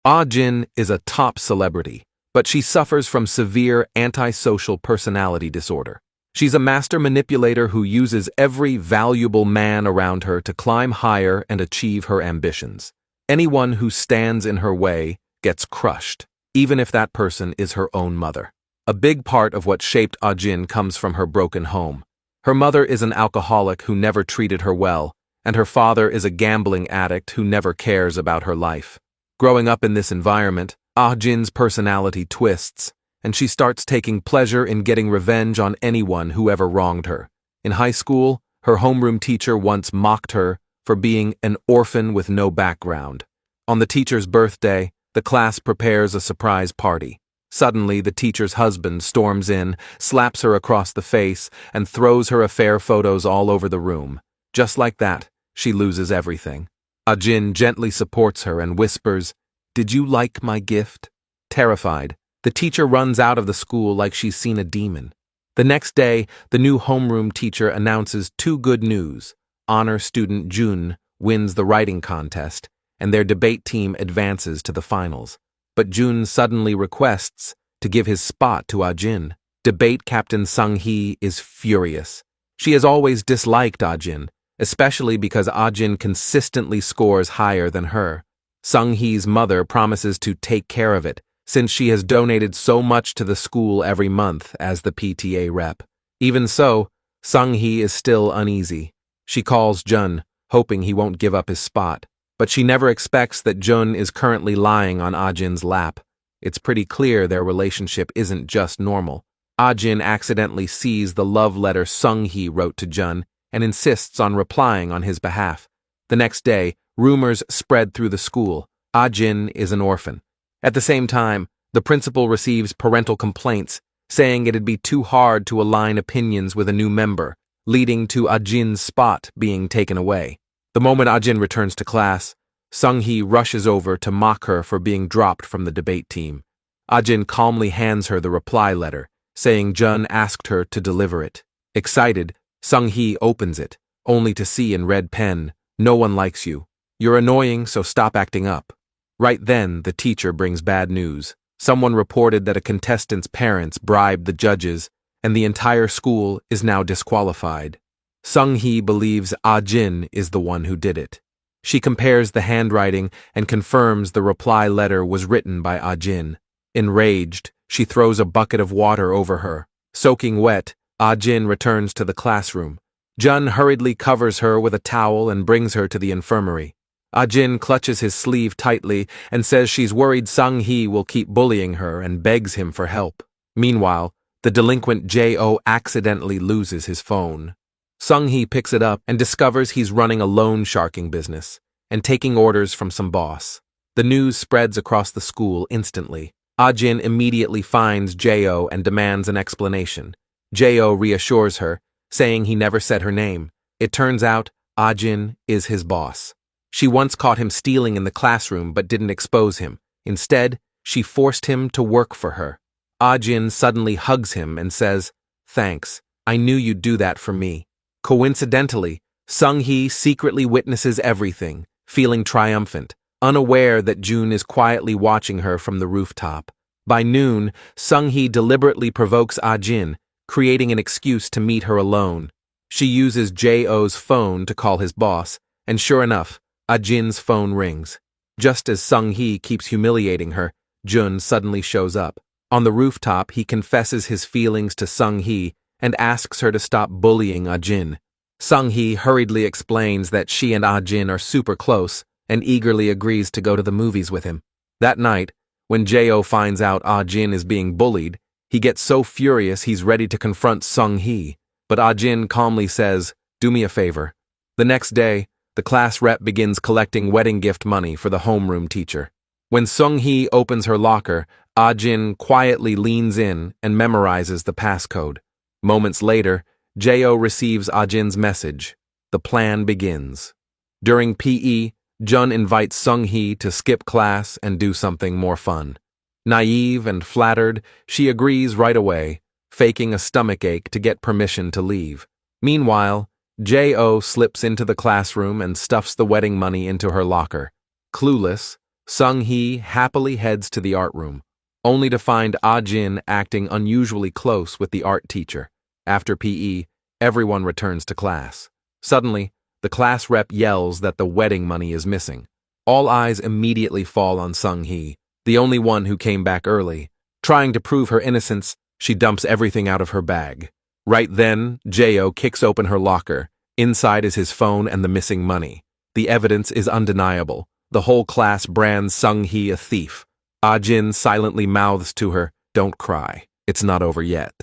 Ah-jin is a top celebrity, but she suffers from severe antisocial personality disorder. She's a master manipulator who uses every valuable man around her to climb higher and achieve her ambitions. Anyone who stands in her way gets crushed, even if that person is her own mother. A big part of what shaped Ah-jin comes from her broken home. Her mother is an alcoholic who never treated her well, and her father is a gambling addict who never cares about her life. Growing up in this environment, Ah-jin's personality twists, and she starts taking pleasure in getting revenge on anyone who ever wronged her. In high school, her homeroom teacher once mocked her for being an orphan with no background. On the teacher's birthday, the class prepares a surprise party. Suddenly, the teacher's husband storms in, slaps her across the face, and throws her affair photos all over the room. Just like that, she loses everything. Ah-jin gently supports her and whispers, "Did you like my gift?" Terrified, the teacher runs out of the school like she's seen a demon. The next day, the new homeroom teacher announces two good news. Honor student Jun wins the writing contest, and their debate team advances to the finals. But Jun suddenly requests to give his spot to Ah-jin. Debate captain Sung-hee is furious. She has always disliked Ah-jin, especially because Ah-jin consistently scores higher than her. Sung-hee's mother promises to take care of it, since she has donated so much to the school every month as the PTA rep. Even so, Sung-hee is still uneasy. She calls Jun, hoping he won't give up his spot. But she never expects that Jun is currently lying on Ah-jin's lap. It's pretty clear their relationship isn't just normal. Ah-jin accidentally sees the love letter Sung-hee wrote to Jun and insists on replying on his behalf. The next day, rumors spread through the school. Ah-jin is an orphan. At the same time, the principal receives parental complaints, saying it'd be too hard to align opinions with a new member, leading to Ah-jin's spot being taken away. The moment Ah-jin returns to class, Sung-hee rushes over to mock her for being dropped from the debate team. Ah-jin calmly hands her the reply letter, saying Jun asked her to deliver it. Excited, Sung-hee opens it, only to see in red pen, "No one likes you. You're annoying, so stop acting up." Right then, the teacher brings bad news. Someone reported that a contestant's parents bribed the judges, and the entire school is now disqualified. Sung-hee believes Ah-jin is the one who did it. She compares the handwriting and confirms the reply letter was written by Ah-jin. Enraged, she throws a bucket of water over her. Soaking wet, Ah-jin returns to the classroom. Jun hurriedly covers her with a towel and brings her to the infirmary. Ah-jin clutches his sleeve tightly and says she's worried Sung-hee will keep bullying her and begs him for help. Meanwhile, the delinquent Jo accidentally loses his phone. Sung-hee picks it up and discovers he's running a loan sharking business and taking orders from some boss. The news spreads across the school instantly. Ah-jin immediately finds Jo and demands an explanation. Jo reassures her, saying he never said her name. It turns out Ah-jin is his boss. She once caught him stealing in the classroom but didn't expose him. Instead, she forced him to work for her. Ah-jin suddenly hugs him and says, "Thanks, I knew you'd do that for me." Coincidentally, Sung-hee secretly witnesses everything, feeling triumphant, unaware that Jun is quietly watching her from the rooftop. By noon, Sung-hee deliberately provokes Ah-jin, creating an excuse to meet her alone. She uses Jo's phone to call his boss, and sure enough, Ah-jin's phone rings. Just as Sung-hee keeps humiliating her, Jun suddenly shows up. On the rooftop, he confesses his feelings to Sung-hee and asks her to stop bullying Ah-jin. Sung-hee hurriedly explains that she and Ah-jin are super close and eagerly agrees to go to the movies with him. That night, when Jo finds out Ah-jin is being bullied, he gets so furious he's ready to confront Sung-hee, but Ah-jin calmly says, "Do me a favor." The next day, the class rep begins collecting wedding gift money for the homeroom teacher. When Sung-hee opens her locker, Ah-jin quietly leans in and memorizes the passcode. Moments later, Jo receives Ah-jin's message. The plan begins. During PE, Jun invites Sung-hee to skip class and do something more fun. Naive and flattered, she agrees right away, faking a stomachache to get permission to leave. Meanwhile, Jo slips into the classroom and stuffs the wedding money into her locker. Clueless, Sung-hee happily heads to the art room, only to find Ah-jin acting unusually close with the art teacher. After PE, everyone returns to class. Suddenly, the class rep yells that the wedding money is missing. All eyes immediately fall on Sung-hee, the only one who came back early. Trying to prove her innocence, she dumps everything out of her bag. Right then, Jo kicks open her locker. Inside is his phone and the missing money. The evidence is undeniable. The whole class brands Sung-hee a thief. Ah-jin silently mouths to her, "Don't cry. It's not over yet."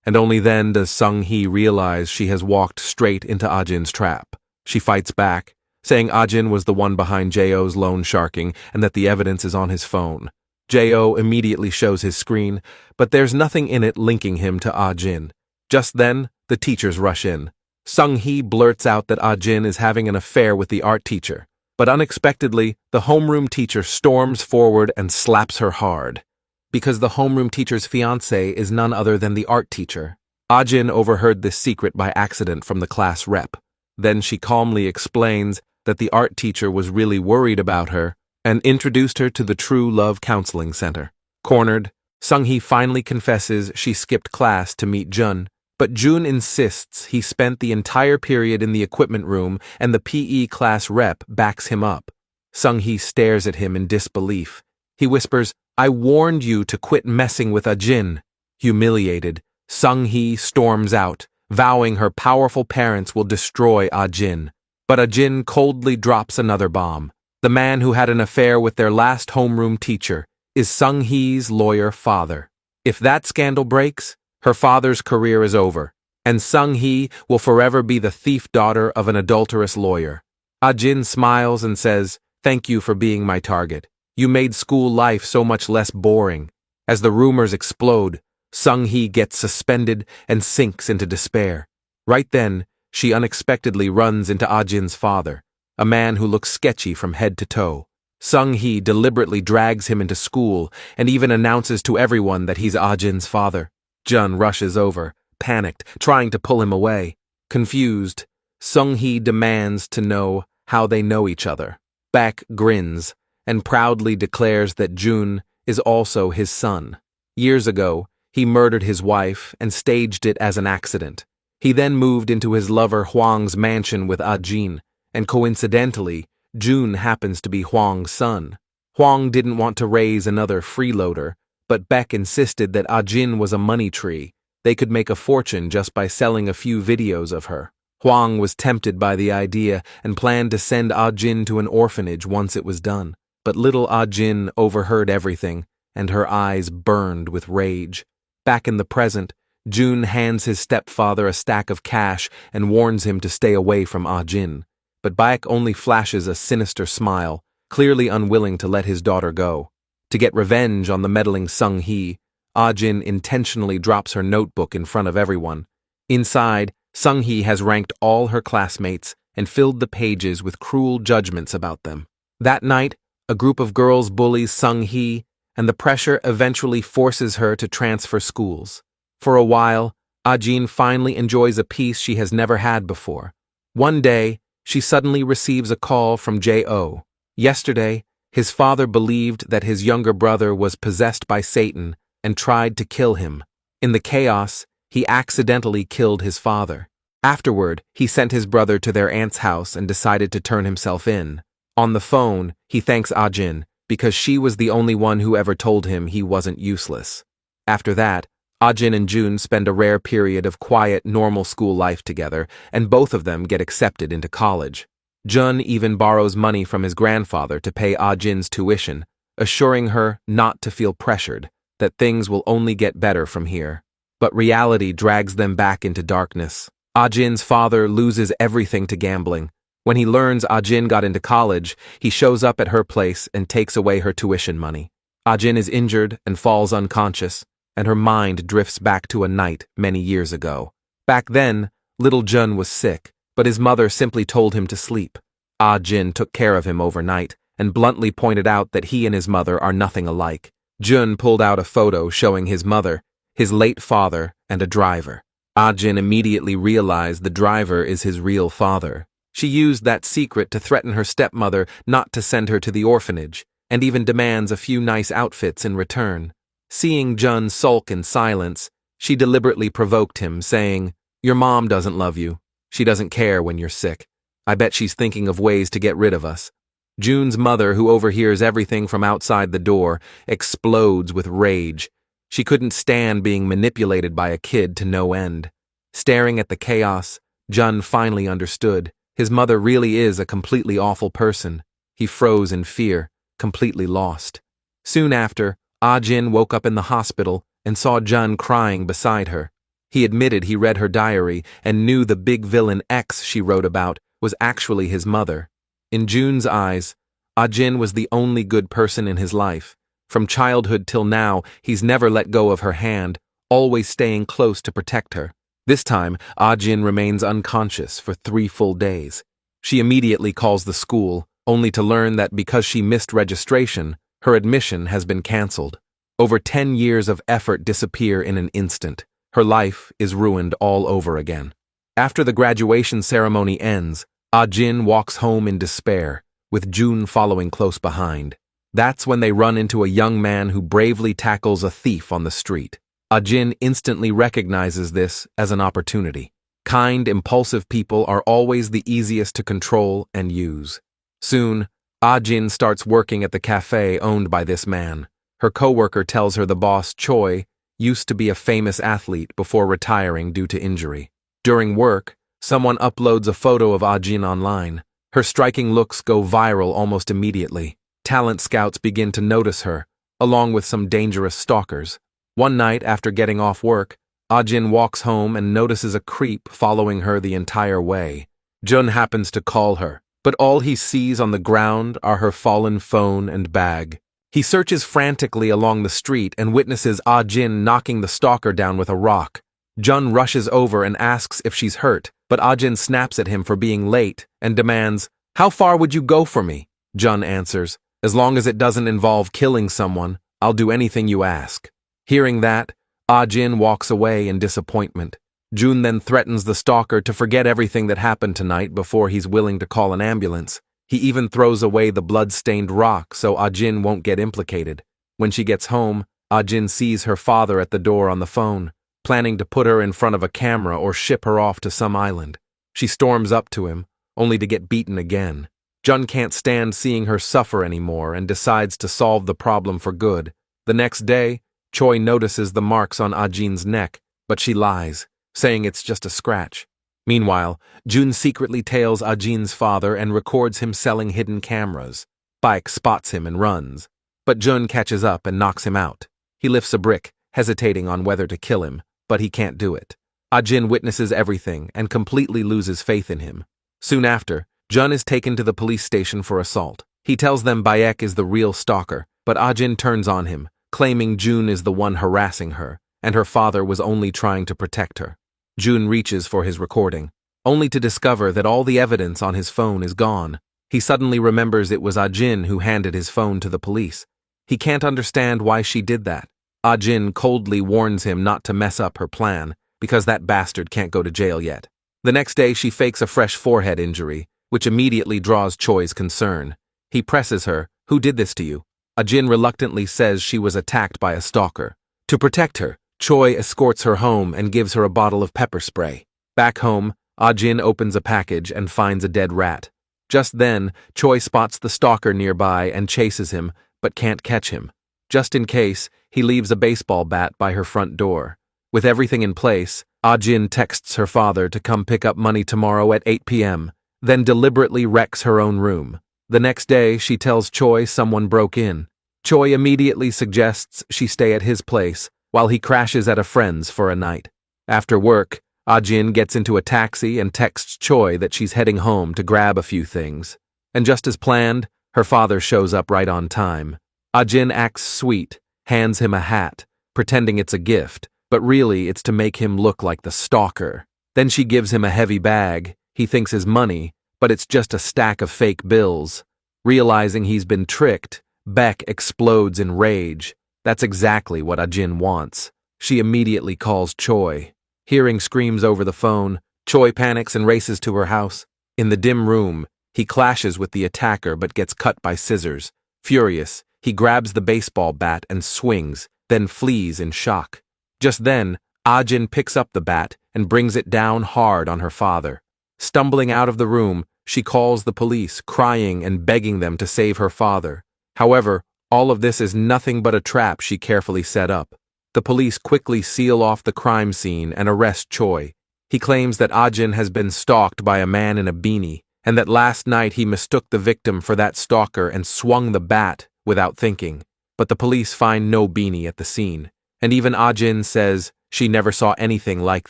And only then does Sung-hee realize she has walked straight into Ah-jin's trap. She fights back, saying Ah-jin was the one behind Jo's loan sharking and that the evidence is on his phone. Jo immediately shows his screen, but there's nothing in it linking him to Ah-jin. Just then, the teachers rush in. Sung-hee blurts out that Ah-jin is having an affair with the art teacher, but unexpectedly, the homeroom teacher storms forward and slaps her hard. Because the homeroom teacher's fiancé is none other than the art teacher. Ah-jin overheard this secret by accident from the class rep. Then she calmly explains that the art teacher was really worried about her and introduced her to the True Love Counseling Center. Cornered, Sung-hee finally confesses she skipped class to meet Jun, but Jun insists he spent the entire period in the equipment room and the PE class rep backs him up. Sung-hee stares at him in disbelief. He whispers, "I warned you to quit messing with Ah-jin." Humiliated, Sung-hee storms out, vowing her powerful parents will destroy Ah-jin. But Ah-jin coldly drops another bomb. The man who had an affair with their last homeroom teacher is Sung-hee's lawyer father. If that scandal breaks, her father's career is over, and Sung-hee will forever be the thief daughter of an adulterous lawyer. Ah-jin smiles and says, "Thank you for being my target. You made school life so much less boring." As the rumors explode, Sung-hee gets suspended and sinks into despair. Right then, she unexpectedly runs into Ah-jin's father, a man who looks sketchy from head to toe. Sung-hee deliberately drags him into school and even announces to everyone that he's Ah-jin's father. Jun rushes over, panicked, trying to pull him away. Confused, Sung-hee demands to know how they know each other. Baek grins and proudly declares that Jun is also his son. Years ago, he murdered his wife and staged it as an accident. He then moved into his lover Hwang's mansion with Ah-jin, and coincidentally, Jun happens to be Hwang's son. Hwang didn't want to raise another freeloader, but Baek insisted that Ah-jin was a money tree. They could make a fortune just by selling a few videos of her. Hwang was tempted by the idea and planned to send Ah-jin to an orphanage once it was done. But little Ah-jin overheard everything, and her eyes burned with rage. Back in the present, Jun hands his stepfather a stack of cash and warns him to stay away from Ah-jin. But Baek only flashes a sinister smile, clearly unwilling to let his daughter go. To get revenge on the meddling Sung-hee, Ah-jin intentionally drops her notebook in front of everyone. Inside, Sung-hee has ranked all her classmates and filled the pages with cruel judgments about them. That night, a group of girls bullies Sung-hee, and the pressure eventually forces her to transfer schools. For a while, Ah-jin finally enjoys a peace she has never had before. One day, she suddenly receives a call from Jo. Yesterday, his father believed that his younger brother was possessed by Satan and tried to kill him. In the chaos, he accidentally killed his father. Afterward, he sent his brother to their aunt's house and decided to turn himself in. On the phone, he thanks Ah-jin because she was the only one who ever told him he wasn't useless. After that, Ah-jin and Jun spend a rare period of quiet, normal school life together, and both of them get accepted into college. Jun even borrows money from his grandfather to pay Ah-jin's tuition, assuring her not to feel pressured, that things will only get better from here. But reality drags them back into darkness. Ah-jin's father loses everything to gambling. When he learns Ah-jin got into college, he shows up at her place and takes away her tuition money. Ah-jin is injured and falls unconscious, and her mind drifts back to a night many years ago. Back then, little Jun was sick, but his mother simply told him to sleep. Ah-jin took care of him overnight and bluntly pointed out that he and his mother are nothing alike. Jun pulled out a photo showing his mother, his late father, and a driver. Ah-jin immediately realized the driver is his real father. She used that secret to threaten her stepmother not to send her to the orphanage. and even demands a few nice outfits in return. Seeing Jun sulk in silence, she deliberately provoked him, saying, "Your mom doesn't love you. She doesn't care when you're sick. I bet she's thinking of ways to get rid of us." Jun's mother, who overhears everything from outside the door, explodes with rage. She couldn't stand being manipulated by a kid to no end. Staring at the chaos, Jun finally understood. His mother really is a completely awful person. He froze in fear, completely lost. Soon after, Ah-jin woke up in the hospital and saw Jun crying beside her. He admitted he read her diary and knew the big villain X she wrote about was actually his mother. In Jun's eyes, Ah-jin was the only good person in his life. From childhood till now, he's never let go of her hand, always staying close to protect her. This time, Ah-jin remains unconscious for 3 full days. She immediately calls the school, only to learn that because she missed registration, her admission has been cancelled. Over 10 years of effort disappear in an instant. Her life is ruined all over again. After the graduation ceremony ends, Ah-jin walks home in despair, with Jun following close behind. That's when they run into a young man who bravely tackles a thief on the street. Ah-jin instantly recognizes this as an opportunity. Kind, impulsive people are always the easiest to control and use. Soon, Ah-jin starts working at the cafe owned by this man. Her coworker tells her the boss, Choi, used to be a famous athlete before retiring due to injury. During work, someone uploads a photo of Ah-jin online. Her striking looks go viral almost immediately. Talent scouts begin to notice her, along with some dangerous stalkers. One night after getting off work, Ah-jin walks home and notices a creep following her the entire way. Jun happens to call her, but all he sees on the ground are her fallen phone and bag. He searches frantically along the street and witnesses Ah-jin knocking the stalker down with a rock. Jun rushes over and asks if she's hurt, but Ah-jin snaps at him for being late and demands, "How far would you go for me?" Jun answers, "As long as it doesn't involve killing someone, I'll do anything you ask." Hearing that, Ah-jin walks away in disappointment. Jun then threatens the stalker to forget everything that happened tonight before he's willing to call an ambulance. He even throws away the blood-stained rock so Ah-jin won't get implicated. When she gets home, Ah-jin sees her father at the door on the phone, planning to put her in front of a camera or ship her off to some island. She storms up to him, only to get beaten again. Jun can't stand seeing her suffer anymore and decides to solve the problem for good. The next day, Choi notices the marks on Ah-jin's neck, but she lies, saying it's just a scratch. Meanwhile, Jun secretly tails Ah-jin's father and records him selling hidden cameras. Baek spots him and runs, but Jun catches up and knocks him out. He lifts a brick, hesitating on whether to kill him, but he can't do it. Ah-jin witnesses everything and completely loses faith in him. Soon after, Jun is taken to the police station for assault. He tells them Baek is the real stalker, but Ah-jin turns on him, claiming Jun is the one harassing her, and her father was only trying to protect her. Jun reaches for his recording, only to discover that all the evidence on his phone is gone. He suddenly remembers it was Ah-jin who handed his phone to the police. He can't understand why she did that. Ah-jin coldly warns him not to mess up her plan, because that bastard can't go to jail yet. The next day she fakes a fresh forehead injury, which immediately draws Choi's concern. He presses her, "Who did this to you?" Ah-jin reluctantly says she was attacked by a stalker. To protect her, Choi escorts her home and gives her a bottle of pepper spray. Back home, Ah-jin opens a package and finds a dead rat. Just then, Choi spots the stalker nearby and chases him, but can't catch him. Just in case, he leaves a baseball bat by her front door. With everything in place, Ah-jin texts her father to come pick up money tomorrow at 8 p.m., then deliberately wrecks her own room. The next day, she tells Choi someone broke in. Choi immediately suggests she stay at his place, while he crashes at a friend's for a night. After work, Ah-jin gets into a taxi and texts Choi that she's heading home to grab a few things. And just as planned, her father shows up right on time. Ah-jin acts sweet, hands him a hat, pretending it's a gift, but really it's to make him look like the stalker. Then she gives him a heavy bag. He thinks is money, but it's just a stack of fake bills. Realizing he's been tricked, Baek explodes in rage. That's exactly what Ah-jin wants. She immediately calls Choi. Hearing screams over the phone, Choi panics and races to her house. In the dim room, he clashes with the attacker but gets cut by scissors. Furious, he grabs the baseball bat and swings, then flees in shock. Just then, Ajin picks up the bat and brings it down hard on her father. Stumbling out of the room, she calls the police, crying and begging them to save her father. However, all of this is nothing but a trap she carefully set up. The police quickly seal off the crime scene and arrest Choi. He claims that Ajin has been stalked by a man in a beanie, and that last night he mistook the victim for that stalker and swung the bat without thinking. But the police find no beanie at the scene, and even Ajin says she never saw anything like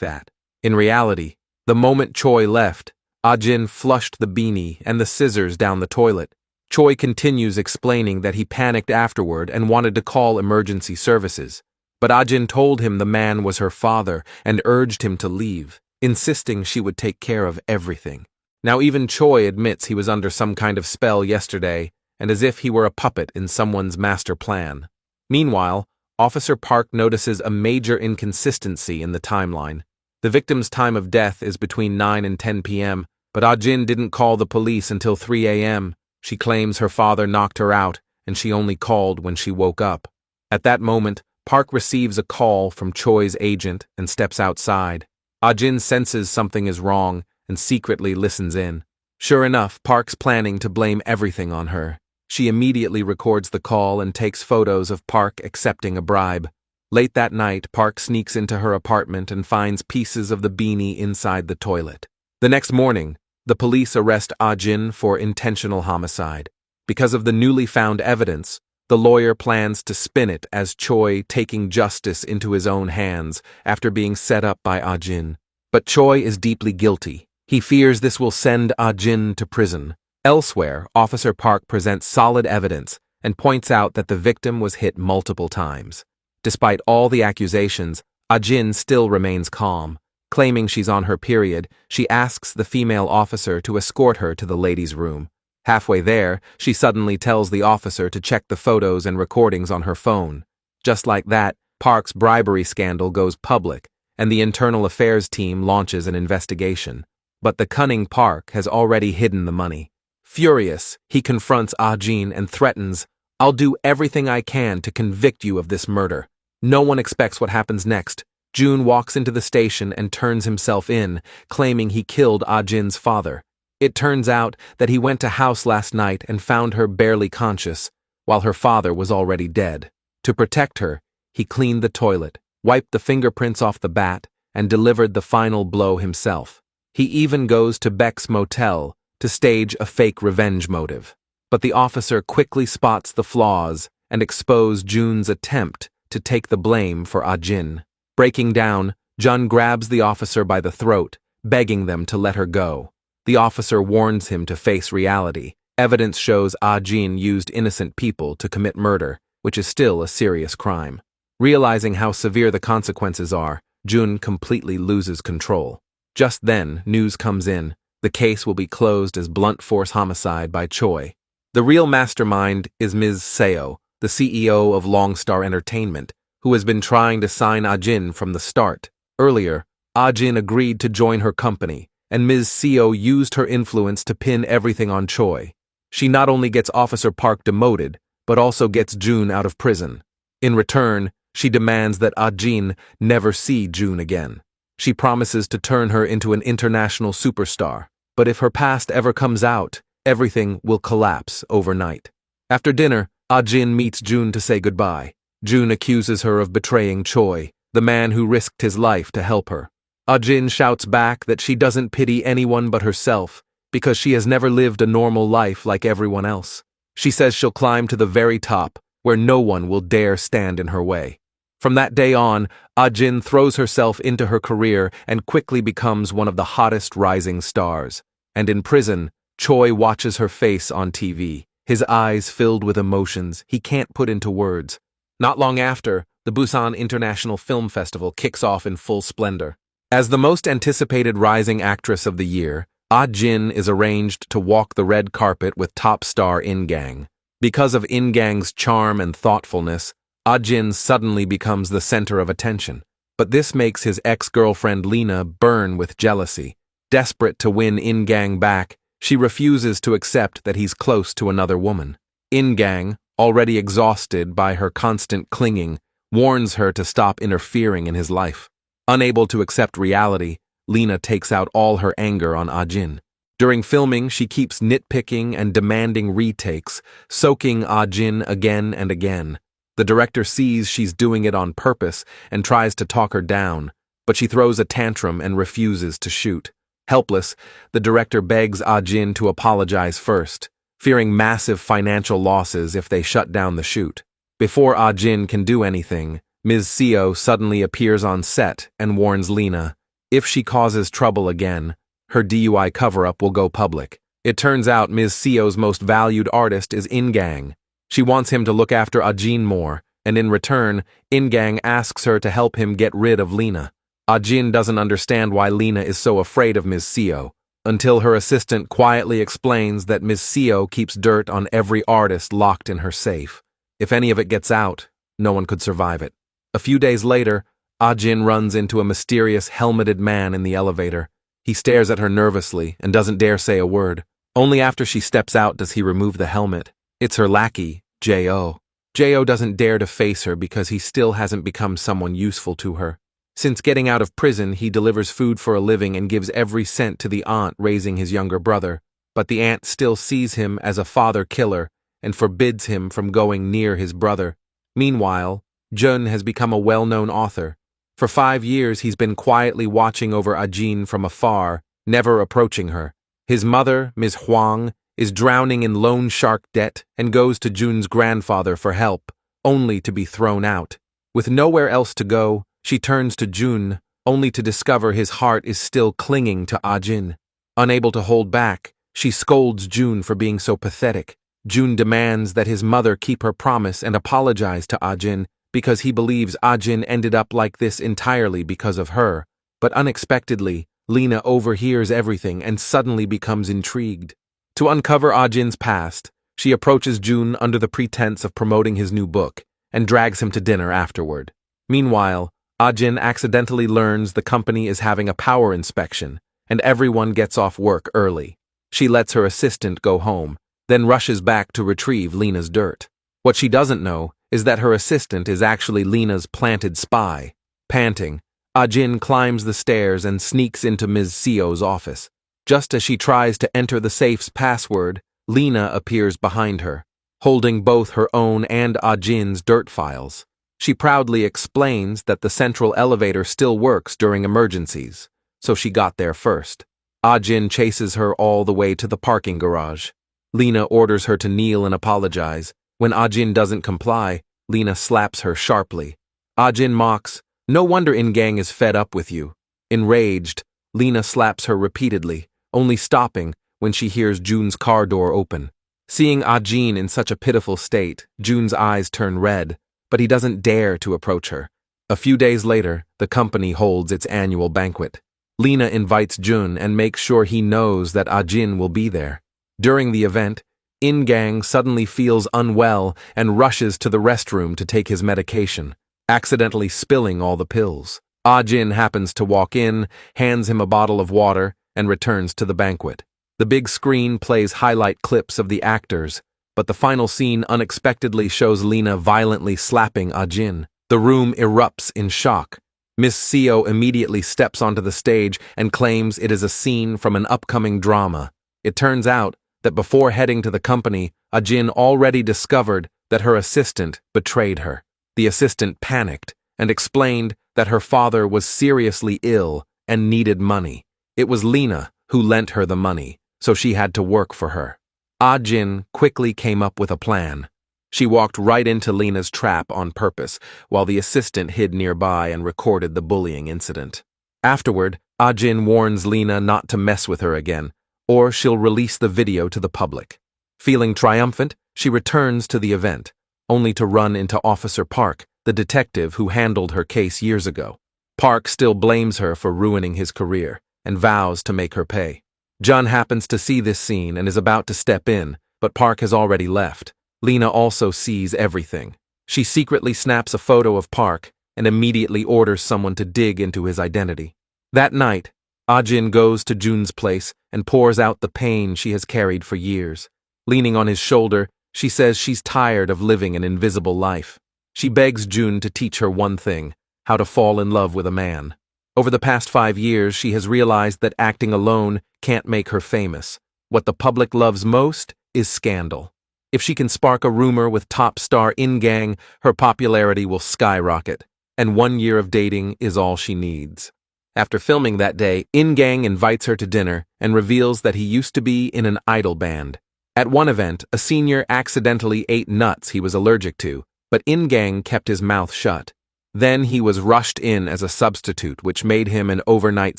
that. In reality, the moment Choi left, Ajin flushed the beanie and the scissors down the toilet. Choi continues explaining that he panicked afterward and wanted to call emergency services. But Ajin told him the man was her father and urged him to leave, insisting she would take care of everything. Now even Choi admits he was under some kind of spell yesterday, and as if he were a puppet in someone's master plan. Meanwhile, Officer Park notices a major inconsistency in the timeline. The victim's time of death is between 9 and 10 p.m., but Ajin didn't call the police until 3 a.m. She claims her father knocked her out, and she only called when she woke up. At that moment, Park receives a call from Choi's agent and steps outside. Ajin senses something is wrong and secretly listens in. Sure enough, Park's planning to blame everything on her. She immediately records the call and takes photos of Park accepting a bribe. Late that night, Park sneaks into her apartment and finds pieces of the beanie inside the toilet. The next morning, the police arrest Ajin for intentional homicide. Because of the newly found evidence, the lawyer plans to spin it as Choi taking justice into his own hands after being set up by Ajin. But Choi is deeply guilty. He fears this will send Ajin to prison. Elsewhere, Officer Park presents solid evidence and points out that the victim was hit multiple times. Despite all the accusations, Ajin still remains calm. Claiming she's on her period, she asks the female officer to escort her to the ladies' room. Halfway there, she suddenly tells the officer to check the photos and recordings on her phone. Just like that, Park's bribery scandal goes public, and the internal affairs team launches an investigation. But the cunning Park has already hidden the money. Furious, he confronts Ajin and threatens, "I'll do everything I can to convict you of this murder." No one expects what happens next. Jun walks into the station and turns himself in, claiming he killed Ajin's father. It turns out that he went to house last night and found her barely conscious, while her father was already dead. To protect her, he cleaned the toilet, wiped the fingerprints off the bat, and delivered the final blow himself. He even goes to Beck's motel to stage a fake revenge motive. But the officer quickly spots the flaws and exposes Jun's attempt to take the blame for Ajin. Breaking down, Jun grabs the officer by the throat, begging them to let her go. The officer warns him to face reality. Evidence shows Ajin used innocent people to commit murder, which is still a serious crime. Realizing how severe the consequences are, Jun completely loses control. Just then, news comes in. The case will be closed as blunt force homicide by Choi. The real mastermind is Ms. Seo, the CEO of Longstar Entertainment, who has been trying to sign Ajin from the start. Earlier, Ajin agreed to join her company, and Ms. Seo used her influence to pin everything on Choi. She not only gets Officer Park demoted, but also gets Jun out of prison. In return, she demands that Ajin never see Jun again. She promises to turn her into an international superstar, but if her past ever comes out, everything will collapse overnight. After dinner, Ajin meets Jun to say goodbye. Jun accuses her of betraying Choi, the man who risked his life to help her. Ajin shouts back that she doesn't pity anyone but herself, because she has never lived a normal life like everyone else. She says she'll climb to the very top, where no one will dare stand in her way. From that day on, Ajin throws herself into her career and quickly becomes one of the hottest rising stars. And in prison, Choi watches her face on TV, his eyes filled with emotions he can't put into words. Not long after, the Busan International Film Festival kicks off in full splendor. As the most anticipated rising actress of the year, Ah-jin is arranged to walk the red carpet with top star In-gang. Because of In-gang's charm and thoughtfulness, Ah-jin suddenly becomes the center of attention. But this makes his ex-girlfriend Lena burn with jealousy. Desperate to win In-gang back, she refuses to accept that he's close to another woman. In-gang, already exhausted by her constant clinging, warns her to stop interfering in his life. Unable to accept reality, Lena takes out all her anger on Ah-jin. During filming, she keeps nitpicking and demanding retakes, soaking Ah-jin again and again. The director sees she's doing it on purpose and tries to talk her down, but she throws a tantrum and refuses to shoot. Helpless, the director begs Ah-jin to apologize first, fearing massive financial losses if they shut down the shoot. Before Ah-jin can do anything, Ms. Seo suddenly appears on set and warns Lena, if she causes trouble again, her DUI cover-up will go public. It turns out Ms. Seo's most valued artist is In-gang. She wants him to look after Ah-jin more, and in return, In-gang asks her to help him get rid of Lena. Ah-jin doesn't understand why Lena is so afraid of Ms. Seo, until her assistant quietly explains that Ms. Seo keeps dirt on every artist locked in her safe. If any of it gets out, no one could survive it. A few days later, Ah-jin runs into a mysterious helmeted man in the elevator. He stares at her nervously and doesn't dare say a word. Only after she steps out does he remove the helmet. It's her lackey, J.O. J.O. doesn't dare to face her because he still hasn't become someone useful to her. Since getting out of prison, he delivers food for a living and gives every cent to the aunt raising his younger brother. But the aunt still sees him as a father killer and forbids him from going near his brother. Meanwhile, Jun has become a well-known author. For 5 years, he's been quietly watching over Ah-jin from afar, never approaching her. His mother, Ms. Huang, is drowning in loan shark debt and goes to Jun's grandfather for help, only to be thrown out. With nowhere else to go, she turns to Jun, only to discover his heart is still clinging to Ah-jin. Unable to hold back, she scolds Jun for being so pathetic. Jun demands that his mother keep her promise and apologize to Ah-jin because he believes Ah-jin ended up like this entirely because of her. But unexpectedly, Lena overhears everything and suddenly becomes intrigued. To uncover Ah-jin's past, she approaches Jun under the pretense of promoting his new book and drags him to dinner afterward. Meanwhile, Ah-jin accidentally learns the company is having a power inspection and everyone gets off work early. She lets her assistant go home, then rushes back to retrieve Lena's dirt. What she doesn't know is that her assistant is actually Lena's planted spy. Panting, Ah-jin climbs the stairs and sneaks into Ms. Seo's office. Just as she tries to enter the safe's password, Lena appears behind her, holding both her own and Ah-jin's dirt files. She proudly explains that the central elevator still works during emergencies, so she got there first. Ah-jin chases her all the way to the parking garage. Lena orders her to kneel and apologize. When Ah-jin doesn't comply, Lena slaps her sharply. Ah-jin mocks, "No wonder In-gang is fed up with you." Enraged, Lena slaps her repeatedly, only stopping when she hears Jun's car door open. Seeing Ah-jin in such a pitiful state, Jun's eyes turn red, but he doesn't dare to approach her. A few days later, the company holds its annual banquet. Lena invites Jun and makes sure he knows that Ah-jin will be there. During the event, In-gang suddenly feels unwell and rushes to the restroom to take his medication, accidentally spilling all the pills. Ah-jin happens to walk in, hands him a bottle of water, and returns to the banquet. The big screen plays highlight clips of the actors, but the final scene unexpectedly shows Lena violently slapping Ah-jin. The room erupts in shock. Miss Seo immediately steps onto the stage and claims it is a scene from an upcoming drama. It turns out that before heading to the company, Ah-jin already discovered that her assistant betrayed her. The assistant panicked and explained that her father was seriously ill and needed money. It was Lena who lent her the money, so she had to work for her. Ah-jin quickly came up with a plan. She walked right into Lena's trap on purpose, while the assistant hid nearby and recorded the bullying incident. Afterward, Ah-jin warns Lena not to mess with her again, or she'll release the video to the public. Feeling triumphant, she returns to the event, only to run into Officer Park, the detective who handled her case years ago. Park still blames her for ruining his career and vows to make her pay. Jun happens to see this scene and is about to step in, but Park has already left. Lena also sees everything. She secretly snaps a photo of Park and immediately orders someone to dig into his identity. That night, Ah-jin goes to Jun's place and pours out the pain she has carried for years. Leaning on his shoulder, She says she's tired of living an invisible life. She begs June to teach her one thing: how to fall in love with a man. Over the past 5 years, she has realized that acting alone can't make her famous. What the public loves most is scandal. If she can spark a rumor with top star In-gang, her popularity will skyrocket, and 1 year of dating is all she needs. After filming that day, In-gang invites her to dinner and reveals that he used to be in an idol band. At one event, a senior accidentally ate nuts he was allergic to, but In-gang kept his mouth shut. Then he was rushed in as a substitute, which made him an overnight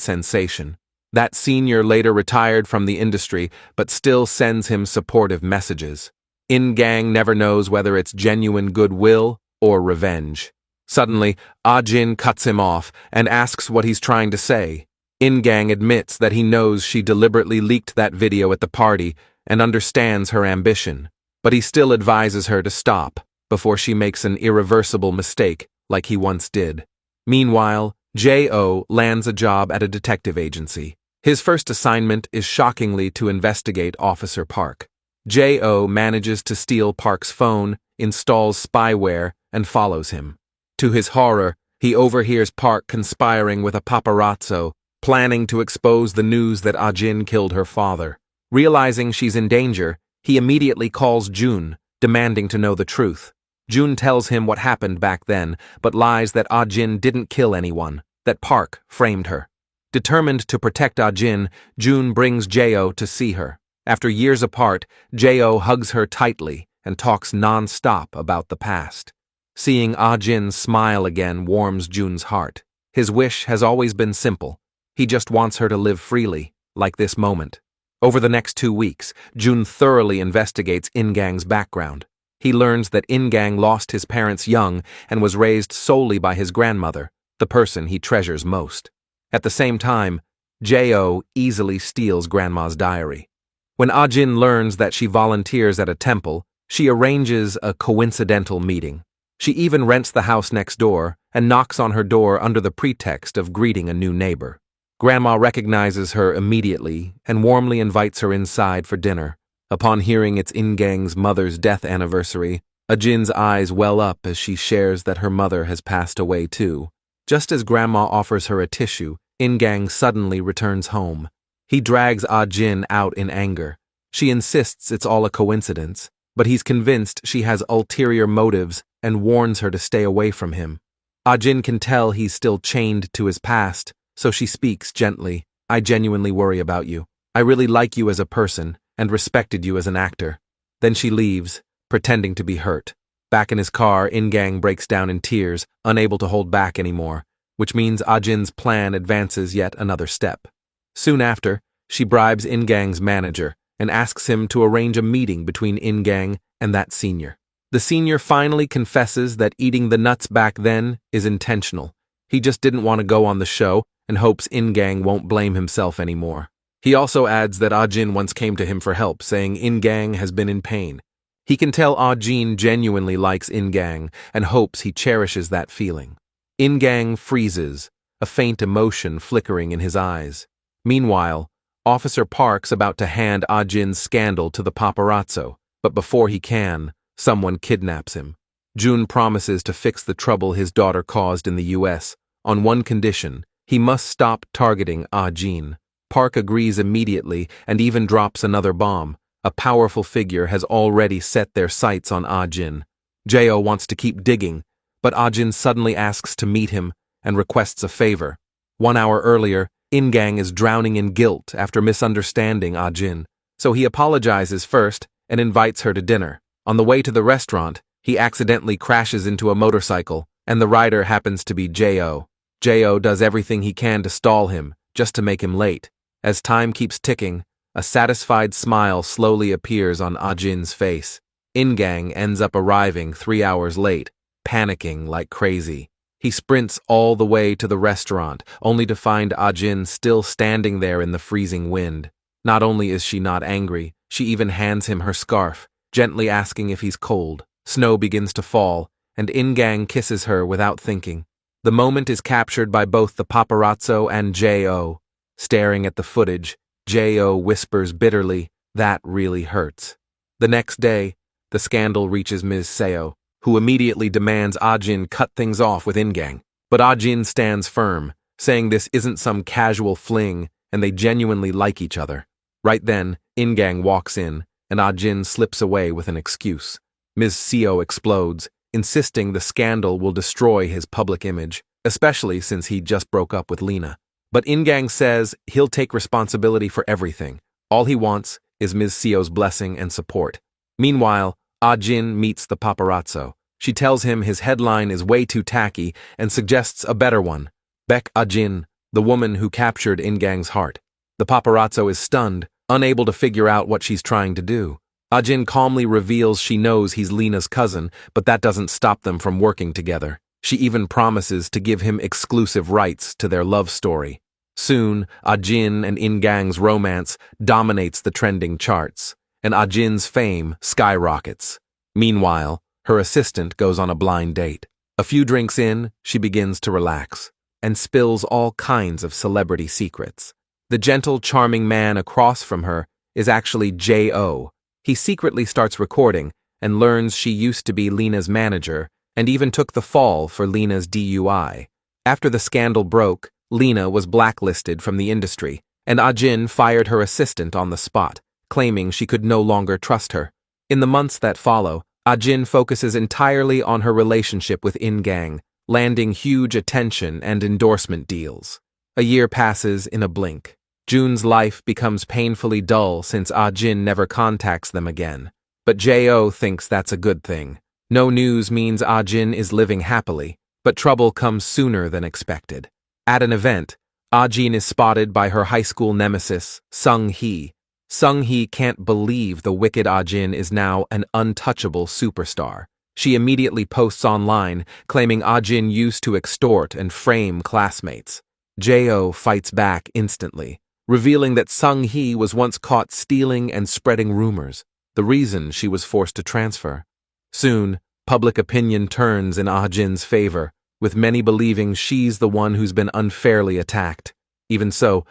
sensation. That senior later retired from the industry, but still sends him supportive messages. In-gang never knows whether it's genuine goodwill or revenge. Suddenly, Ah-jin cuts him off and asks what he's trying to say. In-gang admits that he knows she deliberately leaked that video at the party and understands her ambition, but he still advises her to stop before she makes an irreversible mistake like he once did. Meanwhile, J.O. lands a job at a detective agency. His first assignment is shockingly to investigate Officer Park. J.O. manages to steal Park's phone, installs spyware, and follows him. To his horror, he overhears Park conspiring with a paparazzo, planning to expose the news that Ah-jin killed her father. Realizing she's in danger, he immediately calls June, demanding to know the truth. June tells him what happened back then, but lies that Ah-jin didn't kill anyone, that Park framed her. Determined to protect Ah-jin, June brings J.O. to see her. After years apart, J.O. hugs her tightly and talks non-stop about the past. Seeing Ah-jin smile again warms June's heart. His wish has always been simple. He just wants her to live freely, like this moment. Over the next 2 weeks, June thoroughly investigates In-gang's background. He learns that In-gang lost his parents young and was raised solely by his grandmother, the person he treasures most. At the same time, J.O. easily steals Grandma's diary. When Ah-jin learns that she volunteers at a temple, she arranges a coincidental meeting. She even rents the house next door and knocks on her door under the pretext of greeting a new neighbor. Grandma recognizes her immediately and warmly invites her inside for dinner. Upon hearing it's In-gang's mother's death anniversary, Ah-jin's eyes well up as she shares that her mother has passed away too. Just as Grandma offers her a tissue, In-gang suddenly returns home. He drags Ah-jin out in anger. She insists it's all a coincidence, but he's convinced she has ulterior motives and warns her to stay away from him. Ah-jin can tell he's still chained to his past, so she speaks gently. "I genuinely worry about you. I really like you as a person and respected you as an actor." Then she leaves, pretending to be hurt. Back in his car, In-gang breaks down in tears, unable to hold back anymore, which means Ah-jin's plan advances yet another step. Soon after, she bribes In-gang's manager and asks him to arrange a meeting between In-gang and that senior. The senior finally confesses that eating the nuts back then is intentional. He just didn't want to go on the show and hopes In-gang won't blame himself anymore. He also adds that Ah-jin once came to him for help, saying In-gang has been in pain. He can tell Ah-jin genuinely likes In-gang and hopes he cherishes that feeling. In-gang freezes, a faint emotion flickering in his eyes. Meanwhile, Officer Park's about to hand Ah-jin's scandal to the paparazzo, but before he can, someone kidnaps him. June promises to fix the trouble his daughter caused in the U.S. on one condition: he must stop targeting Ah-jin. Park agrees immediately and even drops another bomb. A powerful figure has already set their sights on Ah-jin. J.O. wants to keep digging, but Ah-jin suddenly asks to meet him and requests a favor. 1 hour earlier, In-gang is drowning in guilt after misunderstanding Ah-jin, so he apologizes first and invites her to dinner. On the way to the restaurant, he accidentally crashes into a motorcycle, and the rider happens to be J.O. J.O. does everything he can to stall him, just to make him late. As time keeps ticking, a satisfied smile slowly appears on Ah-jin's face. In-gang ends up arriving 3 hours late, panicking like crazy. He sprints all the way to the restaurant, only to find Ah-jin still standing there in the freezing wind. Not only is she not angry, she even hands him her scarf, gently asking if he's cold. Snow begins to fall, and In-gang kisses her without thinking. The moment is captured by both the paparazzo and J.O. Staring at the footage, J.O. whispers bitterly, "That really hurts." The next day, the scandal reaches Ms. Seo, who immediately demands Ajin cut things off with Ingang. But Ajin stands firm, saying this isn't some casual fling and they genuinely like each other. Right then, Ingang walks in, and Ajin slips away with an excuse. Ms. Seo explodes, insisting the scandal will destroy his public image, especially since he just broke up with Lena. But Ingang says he'll take responsibility for everything. All he wants is Ms. Seo's blessing and support. Meanwhile, Ajin meets the paparazzo. She tells him his headline is way too tacky and suggests a better one. Baek Ajin, the woman who captured Ingang's heart. The paparazzo is stunned, unable to figure out what she's trying to do. Ajin calmly reveals she knows he's Lena's cousin, but that doesn't stop them from working together. She even promises to give him exclusive rights to their love story. Soon, Ajin and Ingang's romance dominates the trending charts, and Ajin's fame skyrockets. Meanwhile, her assistant goes on a blind date. A few drinks in, she begins to relax, and spills all kinds of celebrity secrets. The gentle, charming man across from her is actually J.O. He secretly starts recording and learns she used to be Lena's manager and even took the fall for Lena's DUI. After the scandal broke, Lena was blacklisted from the industry, and Ajin fired her assistant on the spot, claiming she could no longer trust her. In the months that follow, Ajin focuses entirely on her relationship with Ingang, landing huge attention and endorsement deals. A year passes in a blink. Jun's life becomes painfully dull since Ajin never contacts them again. But J.O. thinks that's a good thing. No news means Ajin is living happily, but trouble comes sooner than expected. At an event, Ajin is spotted by her high school nemesis, Sung-hee. Sung-hee can't believe the wicked Ajin is now an untouchable superstar. She immediately posts online, claiming Ajin used to extort and frame classmates. J.O. fights back instantly, revealing that Sung-hee was once caught stealing and spreading rumors, the reason she was forced to transfer. Soon, public opinion turns in Ajin's favor, with many believing she's the one who's been unfairly attacked. Even so,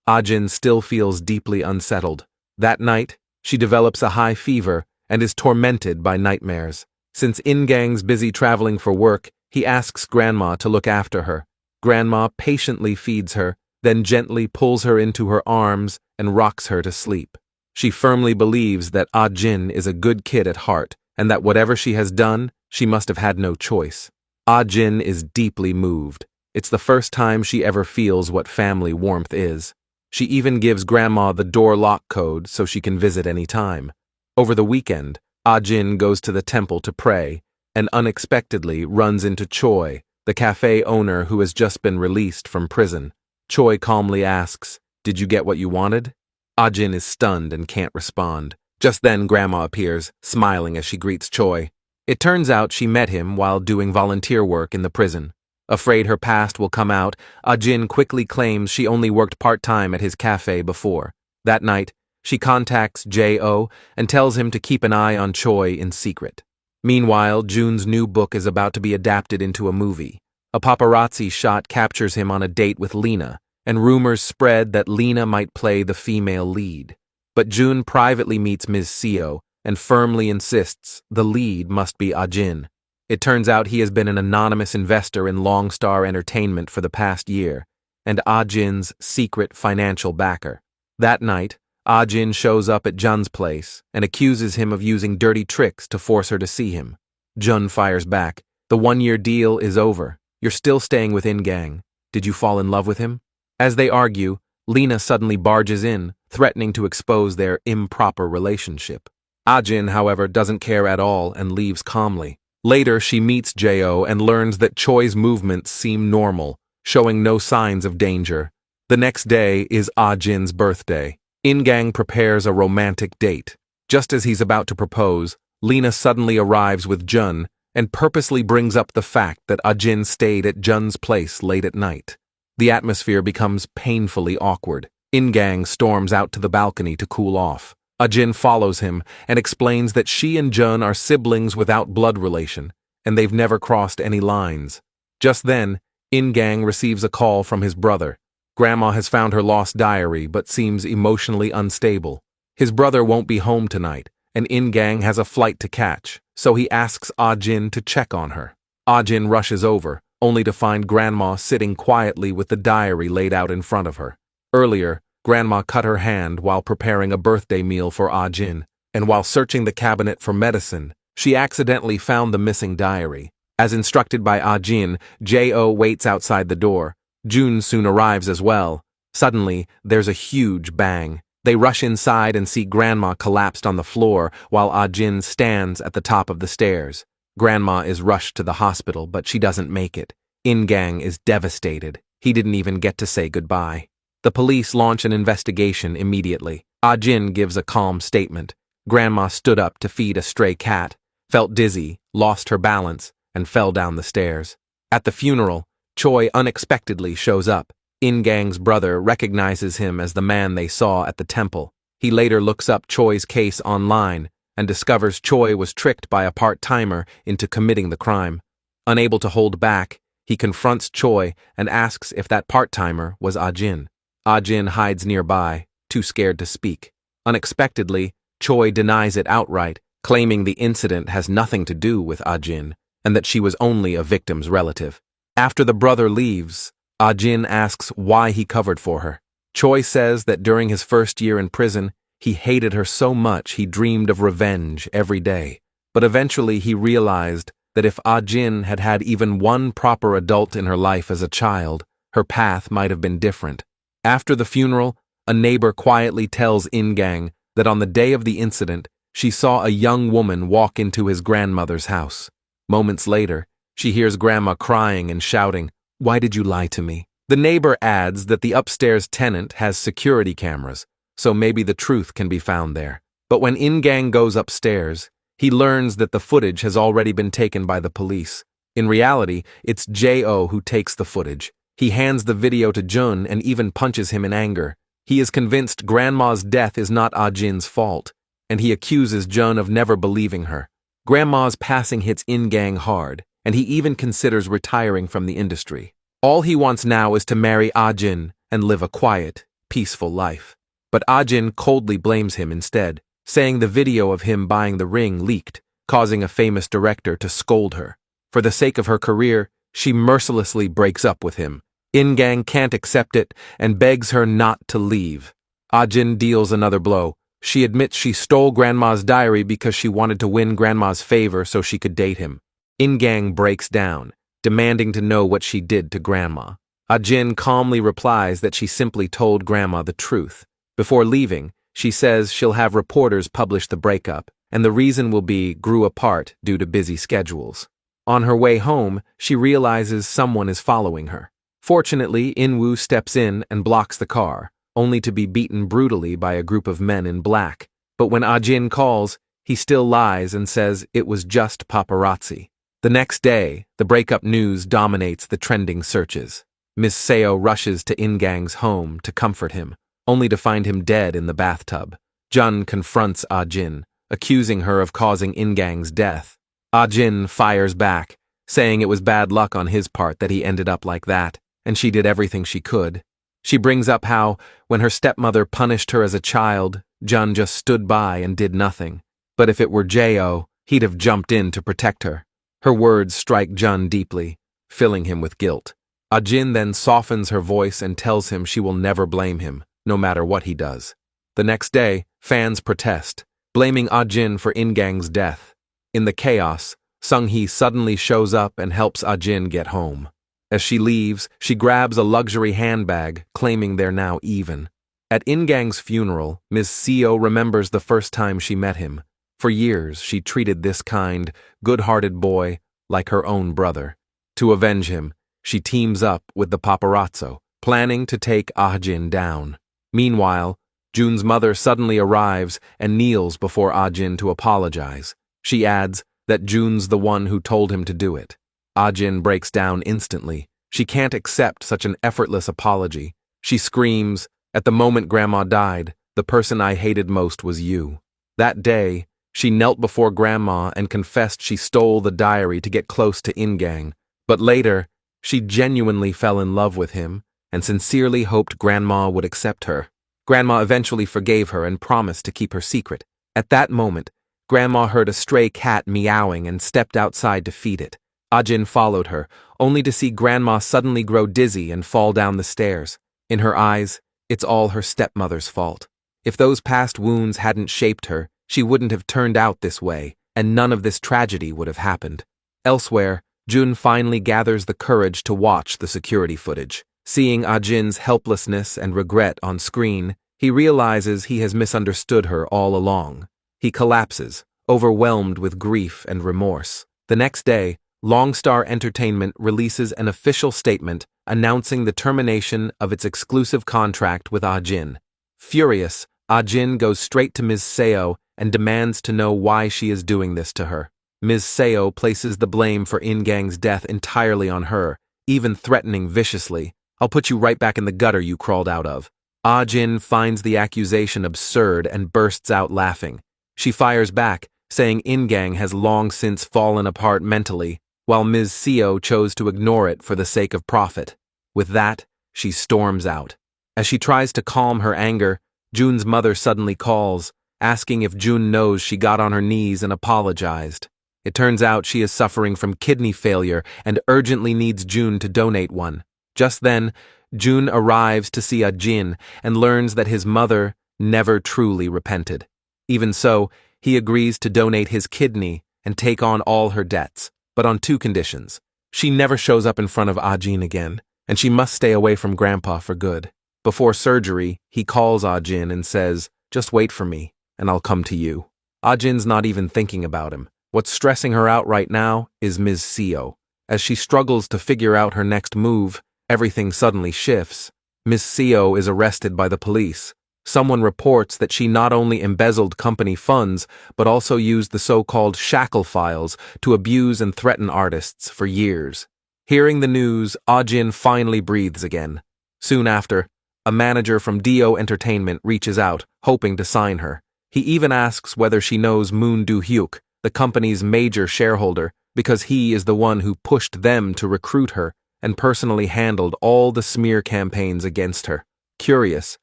Ajin still feels deeply unsettled. That night, she develops a high fever and is tormented by nightmares. Since Ingang's busy traveling for work, he asks Grandma to look after her. Grandma patiently feeds her, then gently pulls her into her arms and rocks her to sleep. She firmly believes that Ajin is a good kid at heart, and that whatever she has done, she must have had no choice. Ajin is deeply moved. It's the first time she ever feels what family warmth is. She even gives Grandma the door lock code so she can visit any time. Over the weekend, Ajin goes to the temple to pray, and unexpectedly runs into Choi, the cafe owner who has just been released from prison. Choi calmly asks, "Did you get what you wanted?" Ajin is stunned and can't respond. Just then Grandma appears, smiling as she greets Choi. It turns out she met him while doing volunteer work in the prison. Afraid her past will come out, Ajin quickly claims she only worked part-time at his cafe before. That night, she contacts J.O. and tells him to keep an eye on Choi in secret. Meanwhile, Jun's new book is about to be adapted into a movie. A paparazzi shot captures him on a date with Lena, and rumors spread that Lena might play the female lead. But Jun privately meets Ms. Seo and firmly insists the lead must be Ajin. It turns out he has been an anonymous investor in Longstar Entertainment for the past year, and Ajin's secret financial backer. That night, Ajin shows up at Jun's place and accuses him of using dirty tricks to force her to see him. Jun fires back, "The one-year deal is over. You're still staying with Ingang. Did you fall in love with him?" As they argue, Lena suddenly barges in, threatening to expose their improper relationship. Ajin, however, doesn't care at all and leaves calmly. Later, she meets J.O. and learns that Choi's movements seem normal, showing no signs of danger. The next day is Ajin's birthday. Ingang prepares a romantic date. Just as he's about to propose, Lena suddenly arrives with Jun and purposely brings up the fact that Ajin stayed at Jun's place late at night. The atmosphere becomes painfully awkward. Ingang storms out to the balcony to cool off. Ajin follows him and explains that she and Jun are siblings without blood relation, and they've never crossed any lines. Just then, Ingang receives a call from his brother. Grandma has found her lost diary but seems emotionally unstable. His brother won't be home tonight, and In-gang has a flight to catch, so he asks Ah-jin to check on her. Ah-jin rushes over, only to find Grandma sitting quietly with the diary laid out in front of her. Earlier, Grandma cut her hand while preparing a birthday meal for Ah-jin, and while searching the cabinet for medicine, she accidentally found the missing diary. As instructed by Ah-jin, Jo waits outside the door. Jun soon arrives as well. Suddenly, there's a huge bang. They rush inside and see Grandma collapsed on the floor while Ah-jin stands at the top of the stairs. Grandma is rushed to the hospital, but she doesn't make it. In-gang is devastated. He didn't even get to say goodbye. The police launch an investigation immediately. Ah-jin gives a calm statement. Grandma stood up to feed a stray cat, felt dizzy, lost her balance, and fell down the stairs. At the funeral, Choi unexpectedly shows up. In-gang's brother recognizes him as the man they saw at the temple. He later looks up Choi's case online and discovers Choi was tricked by a part-timer into committing the crime. Unable to hold back, he confronts Choi and asks if that part-timer was Ah-jin. Ah-jin hides nearby, too scared to speak. Unexpectedly, Choi denies it outright, claiming the incident has nothing to do with Ah-jin and that she was only a victim's relative. After the brother leaves, Ah-jin asks why he covered for her. Choi says that during his first year in prison, he hated her so much he dreamed of revenge every day. But eventually he realized that if Ah-jin had had even one proper adult in her life as a child, her path might have been different. After the funeral, a neighbor quietly tells In-gang that on the day of the incident, she saw a young woman walk into his grandmother's house. Moments later, she hears Grandma crying and shouting, "Why did you lie to me?" The neighbor adds that the upstairs tenant has security cameras, so maybe the truth can be found there. But when In-gang goes upstairs, he learns that the footage has already been taken by the police. In reality, it's Jo who takes the footage. He hands the video to Jun and even punches him in anger. He is convinced Grandma's death is not Ah-jin's fault, and he accuses Jun of never believing her. Grandma's passing hits In-gang hard, and he even considers retiring from the industry. All he wants now is to marry Ah-jin and live a quiet, peaceful life. But Ah-jin coldly blames him instead, saying the video of him buying the ring leaked, causing a famous director to scold her. For the sake of her career, she mercilessly breaks up with him. In-gang can't accept it and begs her not to leave. Ah-jin deals another blow. She admits she stole Grandma's diary because she wanted to win Grandma's favor so she could date him. In-gang breaks down, demanding to know what she did to Grandma. Ah-jin calmly replies that she simply told Grandma the truth. Before leaving, she says she'll have reporters publish the breakup, and the reason will be grew apart due to busy schedules. On her way home, she realizes someone is following her. Fortunately, In-woo steps in and blocks the car, only to be beaten brutally by a group of men in black. But when Ah-jin calls, he still lies and says it was just paparazzi. The next day, the breakup news dominates the trending searches. Miss Seo rushes to In-gang's home to comfort him, only to find him dead in the bathtub. Jun confronts Ah-jin, accusing her of causing In-gang's death. Ah-jin fires back, saying it was bad luck on his part that he ended up like that, and she did everything she could. She brings up how, when her stepmother punished her as a child, Jun just stood by and did nothing. But if it were Jo, he'd have jumped in to protect her. Her words strike Jun deeply, filling him with guilt. Ah-jin then softens her voice and tells him she will never blame him, no matter what he does. The next day, fans protest, blaming Ah-jin for In-gang's death. In the chaos, Sung-hee suddenly shows up and helps Ah-jin get home. As she leaves, she grabs a luxury handbag, claiming they're now even. At In-gang's funeral, Ms. Seo remembers the first time she met him. For years, she treated this kind, good-hearted boy like her own brother. To avenge him, she teams up with the paparazzo, planning to take Ah-jin down. Meanwhile, Jun's mother suddenly arrives and kneels before Ah-jin to apologize. She adds that Jun's the one who told him to do it. Ah-jin breaks down instantly. She can't accept such an effortless apology. She screams, "At the moment Grandma died, the person I hated most was you." That day, she knelt before Grandma and confessed she stole the diary to get close to In-gang. But later, she genuinely fell in love with him and sincerely hoped Grandma would accept her. Grandma eventually forgave her and promised to keep her secret. At that moment, Grandma heard a stray cat meowing and stepped outside to feed it. Ajin followed her, only to see Grandma suddenly grow dizzy and fall down the stairs. In her eyes, it's all her stepmother's fault. If those past wounds hadn't shaped her, she wouldn't have turned out this way, and none of this tragedy would have happened. Elsewhere, Jun finally gathers the courage to watch the security footage. Seeing Ajin's helplessness and regret on screen, he realizes he has misunderstood her all along. He collapses, overwhelmed with grief and remorse. The next day, Longstar Entertainment releases an official statement announcing the termination of its exclusive contract with Ajin. Furious, Ajin goes straight to Ms. Seo and demands to know why she is doing this to her. Ms. Seo places the blame for In-gang's death entirely on her, even threatening viciously, "I'll put you right back in the gutter you crawled out of." Ajin finds the accusation absurd and bursts out laughing. She fires back, saying In-gang has long since fallen apart mentally, while Ms. Seo chose to ignore it for the sake of profit. With that, she storms out. As she tries to calm her anger, Jun's mother suddenly calls, asking if Jun knows she got on her knees and apologized. It turns out she is suffering from kidney failure and urgently needs Jun to donate one. Just then, Jun arrives to see Ajin and learns that his mother never truly repented. Even so, he agrees to donate his kidney and take on all her debts, but on two conditions. She never shows up in front of Ajin again, and she must stay away from Grandpa for good. Before surgery, he calls Ajin and says, "Just wait for me, and I'll come to you." Ajin's not even thinking about him. What's stressing her out right now is Ms. Seo. As she struggles to figure out her next move, everything suddenly shifts. Ms. Seo is arrested by the police. Someone reports that she not only embezzled company funds, but also used the so-called shackle files to abuse and threaten artists for years. Hearing the news, Ajin finally breathes again. Soon after, a manager from Dio Entertainment reaches out, hoping to sign her. He even asks whether she knows Moon Do-hyuk, the company's major shareholder, because he is the one who pushed them to recruit her and personally handled all the smear campaigns against her. Curious,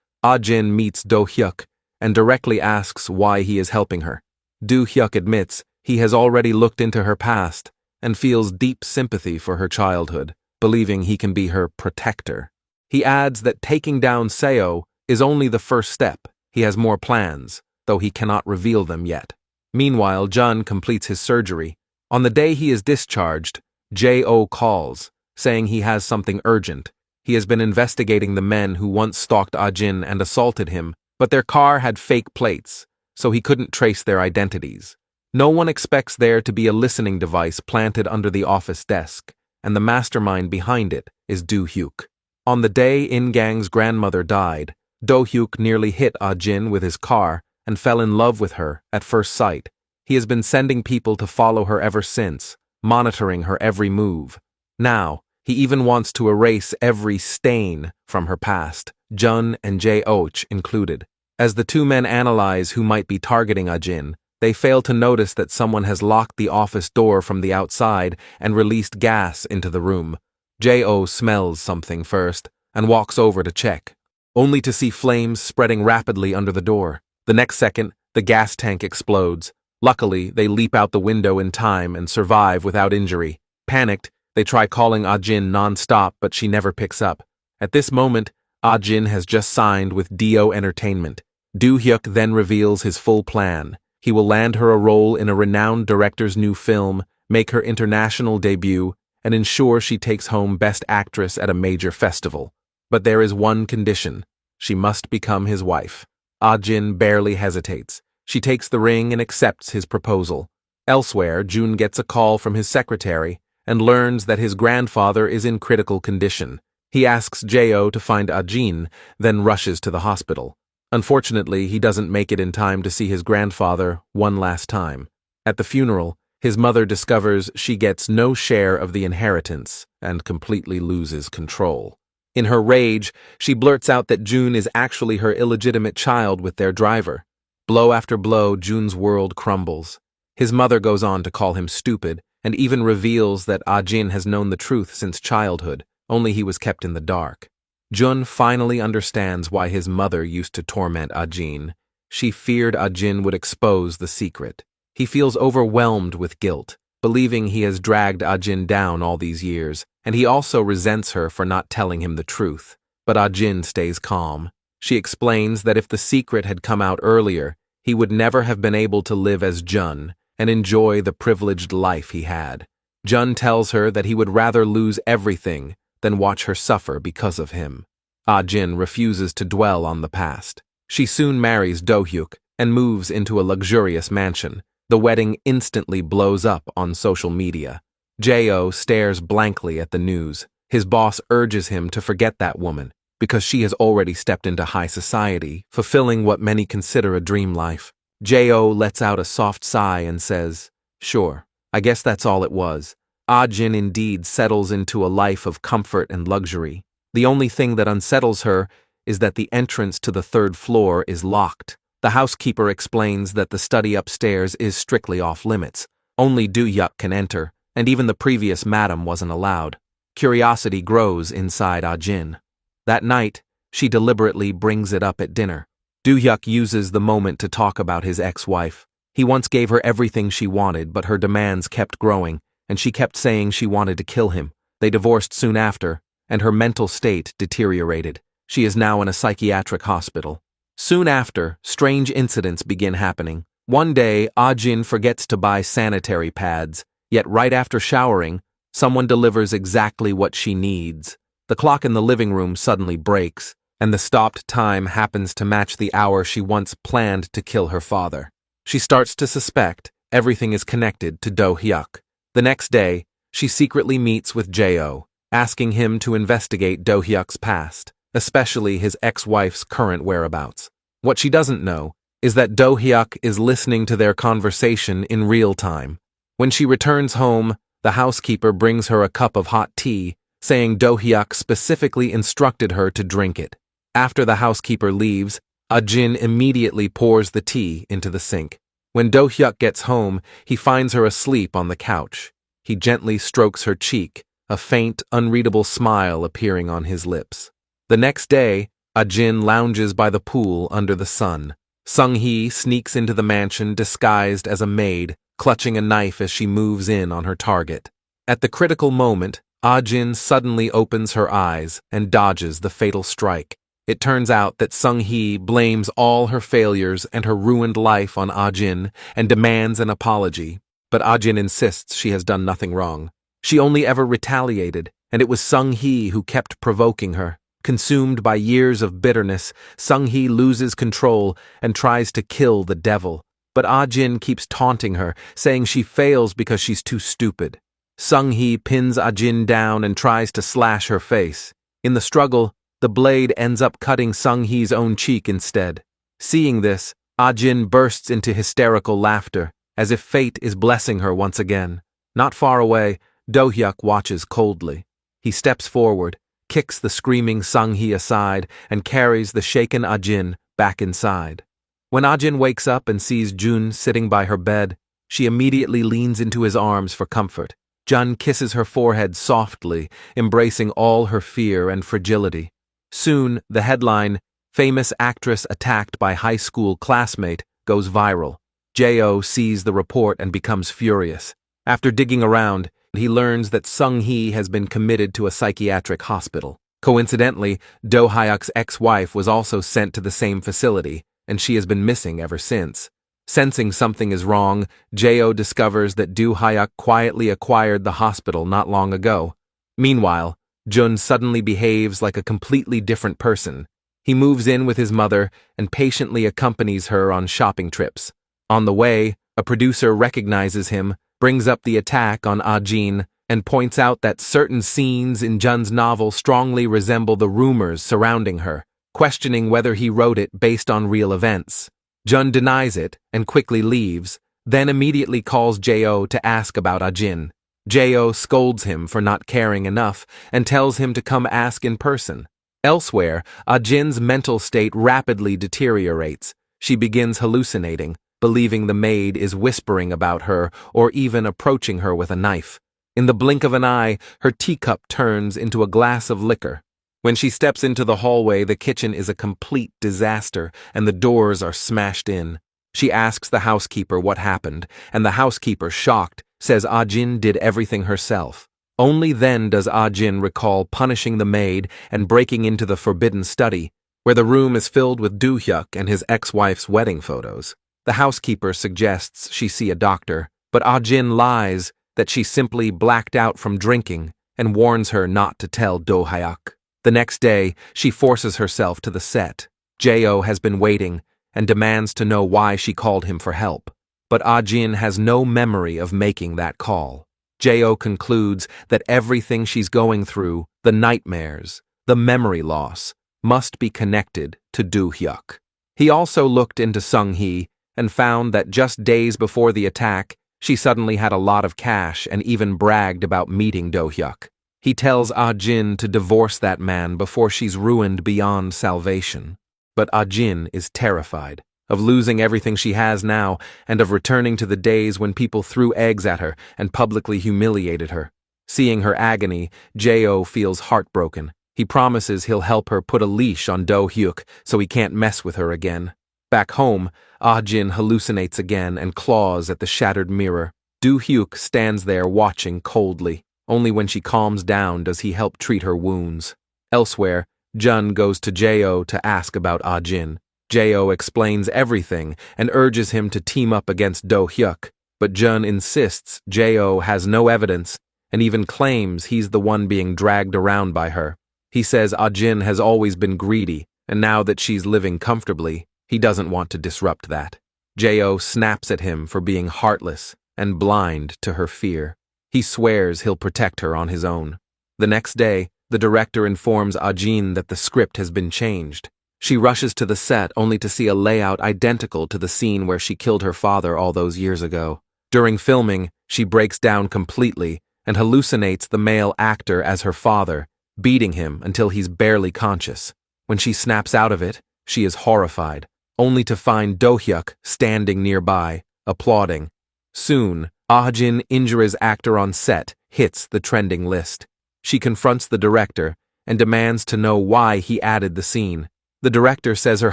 Ajin meets Do-hyuk and directly asks why he is helping her. Do-hyuk admits he has already looked into her past and feels deep sympathy for her childhood, believing he can be her protector. He adds that taking down Seo is only the first step. He has more plans, though he cannot reveal them yet. Meanwhile, Jun completes his surgery. On the day he is discharged, J.O. calls, saying he has something urgent. He has been investigating the men who once stalked Ajin and assaulted him, but their car had fake plates, so he couldn't trace their identities. No one expects there to be a listening device planted under the office desk, and the mastermind behind it is Do-hyuk. On the day In-gang's grandmother died, Do-hyuk nearly hit Ajin with his car and fell in love with her at first sight. He has been sending people to follow her ever since, monitoring her every move. Now, he even wants to erase every stain from her past, Jun and J.Och included. As the two men analyze who might be targeting Ajin, they fail to notice that someone has locked the office door from the outside and released gas into the room. J.O. smells something first and walks over to check, only to see flames spreading rapidly under the door. The next second, the gas tank explodes. Luckily, they leap out the window in time and survive without injury. Panicked, they try calling Ajin non-stop, but she never picks up. At this moment, Ajin has just signed with Dio Entertainment. Do-hyuk then reveals his full plan. He will land her a role in a renowned director's new film, make her international debut, and ensure she takes home Best Actress at a major festival. But there is one condition. She must become his wife. Ajin barely hesitates. She takes the ring and accepts his proposal. Elsewhere, Jun gets a call from his secretary and learns that his grandfather is in critical condition. He asks Jo to find Ajin, then rushes to the hospital. Unfortunately, he doesn't make it in time to see his grandfather one last time. At the funeral, his mother discovers she gets no share of the inheritance and completely loses control. In her rage, she blurts out that Jun is actually her illegitimate child with their driver. Blow after blow, Jun's world crumbles. His mother goes on to call him stupid and even reveals that Ajin has known the truth since childhood, only he was kept in the dark. Jun finally understands why his mother used to torment Ajin. She feared Ajin would expose the secret. He feels overwhelmed with guilt, believing he has dragged Ajin down all these years, and he also resents her for not telling him the truth. But Ajin stays calm. She explains that if the secret had come out earlier, he would never have been able to live as Jun and enjoy the privileged life he had. Jun tells her that he would rather lose everything than watch her suffer because of him. Ajin refuses to dwell on the past. She soon marries Do-hyuk and moves into a luxurious mansion. The wedding instantly blows up on social media. Jo stares blankly at the news. His boss urges him to forget that woman because she has already stepped into high society, fulfilling what many consider a dream life. Jo lets out a soft sigh and says, "Sure, I guess that's all it was." Ajin indeed settles into a life of comfort and luxury. The only thing that unsettles her is that the entrance to the third floor is locked. The housekeeper explains that the study upstairs is strictly off-limits. Only Do-hyuk can enter, and even the previous madam wasn't allowed. Curiosity grows inside Ajin. That night, she deliberately brings it up at dinner. Do-hyuk uses the moment to talk about his ex-wife. He once gave her everything she wanted, but her demands kept growing, and she kept saying she wanted to kill him. They divorced soon after, and her mental state deteriorated. She is now in a psychiatric hospital. Soon after, strange incidents begin happening. One day, Ajin forgets to buy sanitary pads, yet right after showering, someone delivers exactly what she needs. The clock in the living room suddenly breaks, and the stopped time happens to match the hour she once planned to kill her father. She starts to suspect everything is connected to Do-hyuk. The next day, she secretly meets with Jo, asking him to investigate Do-hyuk's past, especially his ex-wife's current whereabouts. What she doesn't know is that Do-hyuk is listening to their conversation in real time. When she returns home, the housekeeper brings her a cup of hot tea, saying Do-hyuk specifically instructed her to drink it. After the housekeeper leaves, Ajin immediately pours the tea into the sink. When Do-hyuk gets home, he finds her asleep on the couch. He gently strokes her cheek, a faint, unreadable smile appearing on his lips. The next day, Ajin lounges by the pool under the sun. Sung-hee sneaks into the mansion disguised as a maid, clutching a knife as she moves in on her target. At the critical moment, Ajin suddenly opens her eyes and dodges the fatal strike. It turns out that Sung-hee blames all her failures and her ruined life on Ajin and demands an apology, but Ajin insists she has done nothing wrong. She only ever retaliated, and it was Sung-hee who kept provoking her. Consumed by years of bitterness, Sung-hee loses control and tries to kill the devil, but Ajin keeps taunting her, saying she fails because she's too stupid. Sung-hee pins Ajin down and tries to slash her face. In the struggle, the blade ends up cutting Sung-hee's own cheek instead. Seeing this, Ajin bursts into hysterical laughter, as if fate is blessing her once again. Not far away, Do-hyuk watches coldly. He steps forward, kicks the screaming Sung-hee aside, and carries the shaken Ajin back inside. When Ajin wakes up and sees Jun sitting by her bed, she immediately leans into his arms for comfort. Jun kisses her forehead softly, embracing all her fear and fragility. Soon, the headline, "Famous Actress Attacked by High School Classmate," goes viral. Jo sees the report and becomes furious. After digging around, he learns that Sung-hee has been committed to a psychiatric hospital. Coincidentally, Do-hyuk's ex-wife was also sent to the same facility, and she has been missing ever since. Sensing something is wrong, Jo discovers that Do-hyuk quietly acquired the hospital not long ago. Meanwhile, Jun suddenly behaves like a completely different person. He moves in with his mother and patiently accompanies her on shopping trips. On the way, a producer recognizes him, brings up the attack on Ajin, and points out that certain scenes in Jun's novel strongly resemble the rumors surrounding her, questioning whether he wrote it based on real events. Jun denies it and quickly leaves, then immediately calls Jo to ask about Ajin. Jo scolds him for not caring enough and tells him to come ask in person. Elsewhere, Ajin's mental state rapidly deteriorates. She begins hallucinating, believing the maid is whispering about her or even approaching her with a knife. In the blink of an eye, her teacup turns into a glass of liquor. When she steps into the hallway, the kitchen is a complete disaster and the doors are smashed in. She asks the housekeeper what happened, and the housekeeper, shocked, says Ah-jin did everything herself. Only then does Ah-jin recall punishing the maid and breaking into the forbidden study, where the room is filled with Do-hyuk and his ex-wife's wedding photos. The housekeeper suggests she see a doctor, but Ah-jin lies that she simply blacked out from drinking and warns her not to tell Do-hyuk. The next day, she forces herself to the set. Jo has been waiting and demands to know why she called him for help. But Ah-jin has no memory of making that call. Jo concludes that everything she's going through, the nightmares, the memory loss, must be connected to Do-hyuk. He also looked into Sung-hee and found that just days before the attack, she suddenly had a lot of cash and even bragged about meeting Do-hyuk. He tells Ah-jin to divorce that man before she's ruined beyond salvation. But Ah-jin is terrified of losing everything she has now and of returning to the days when people threw eggs at her and publicly humiliated her. Seeing her agony, Jo feels heartbroken. He promises he'll help her put a leash on Do-hyuk so he can't mess with her again. Back home, Ah-jin hallucinates again and claws at the shattered mirror. Do-hyuk stands there watching coldly. Only when she calms down does he help treat her wounds. Elsewhere, Jun goes to Jo to ask about Ah-jin. Jo explains everything and urges him to team up against Do-hyuk, but Jun insists Jo has no evidence and even claims he's the one being dragged around by her. He says Ah-jin has always been greedy, and now that she's living comfortably, he doesn't want to disrupt that. Jo snaps at him for being heartless and blind to her fear. He swears he'll protect her on his own. The next day, the director informs Ah-jin that the script has been changed. She rushes to the set only to see a layout identical to the scene where she killed her father all those years ago. During filming, she breaks down completely and hallucinates the male actor as her father, beating him until he's barely conscious. When she snaps out of it, she is horrified, only to find Do-hyuk standing nearby, applauding. Soon, Ah-jin injures actor on set hits the trending list. She confronts the director and demands to know why he added the scene. The director says her